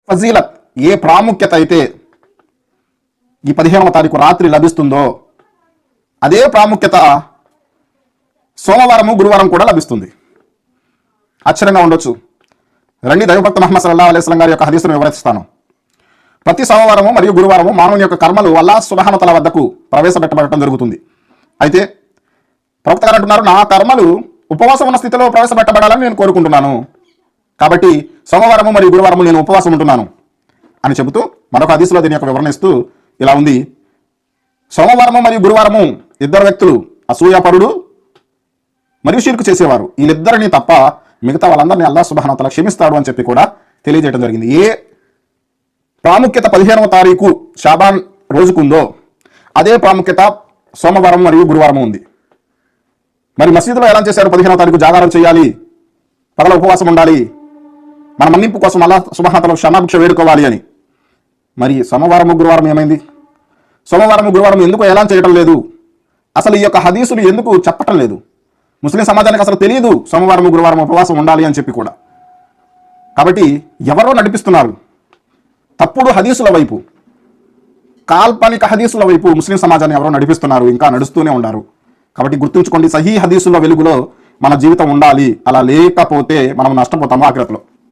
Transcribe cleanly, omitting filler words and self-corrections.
ఫజీలత్, ఏ ప్రాముఖ్యత అయితే ఈ 15వ తారీఖు రాత్రి లభిస్తుందో అదే ప్రాముఖ్యత సోమవారము గురువారం కూడా లభిస్తుంది. ఆశ్చర్యంగా ఉండొచ్చు. రండి దైవభక్త మహమ్మద్ సల్లల్లాహు అలైహి వసల్లం గారి యొక్క హదీసును వివరిస్తాను. ప్రతి సోమవారము మరియు గురువారము మానవుని యొక్క కర్మలు అల్లాహ్ సుబ్హానహు వ తఆలా వద్దకు ప్రవేశపెట్టబడటం జరుగుతుంది. అయితే ప్రవక్త గారు అంటున్నారు, నా కర్మలు ఉపవాసం ఉన్న స్థితిలో ప్రవేశపెట్టబడాలని నేను కోరుకుంటున్నాను, కాబట్టి సోమవారము మరియు గురువారము నేను ఉపవాసం ఉంటున్నాను అని చెబుతూ మరొక హదీసులో దీని యొక్క వివరణ ఇస్తూ ఇలా ఉంది. సోమవారము మరియు గురువారము ఇద్దరు వ్యక్తులు, అసూయాపరుడు మరియు షిర్కు చేసేవారు, వీళ్ళిద్దరిని తప్ప మిగతా వాళ్ళందరినీ అల్లాహ్ సుబ్హానహు వ తఆలా క్షమిస్తాడు అని చెప్పి కూడా తెలియజేయడం జరిగింది. ఏ ప్రాముఖ్యత 15వ తారీఖు షాబాన్ రోజుకుందో అదే ప్రాముఖ్యత సోమవారం మరియు గురువారం ఉంది. మరి మసీదులో ఎలా చేశారు? 15వ తారీఖు జాగారం చేయాలి, పగల ఉపవాసం ఉండాలి, మన మన్నింపు కోసం అల్లాహ్ సుబ్హానహు వ తఆలా క్షమాభిక్ష వేడుకోవాలి అని. మరి సోమవారము గురువారం ఏమైంది? సోమవారం గురువారం ఎందుకు ఎలా చేయడం లేదు? అసలు ఈ యొక్క హదీసులు ఎందుకు చెప్పటం లేదు? ముస్లిం సమాజానికి అసలు తెలియదు సోమవారం గురువారం ఉపవాసం ఉండాలి అని చెప్పి కూడా. కాబట్టి ఎవరో నడిపిస్తున్నారు తప్పుడు హదీసుల వైపు, కాల్పనిక హదీసుల వైపు ముస్లిం సమాజాన్ని ఎవరో నడిపిస్తున్నారు, ఇంకా నడుస్తూనే ఉన్నారు. కాబట్టి గుర్తుంచుకోండి, సహీ హదీసుల వెలుగులో మన జీవితం ఉండాలి. అలా లేకపోతే మనం నష్టపోతాము ఆఖిరతలో.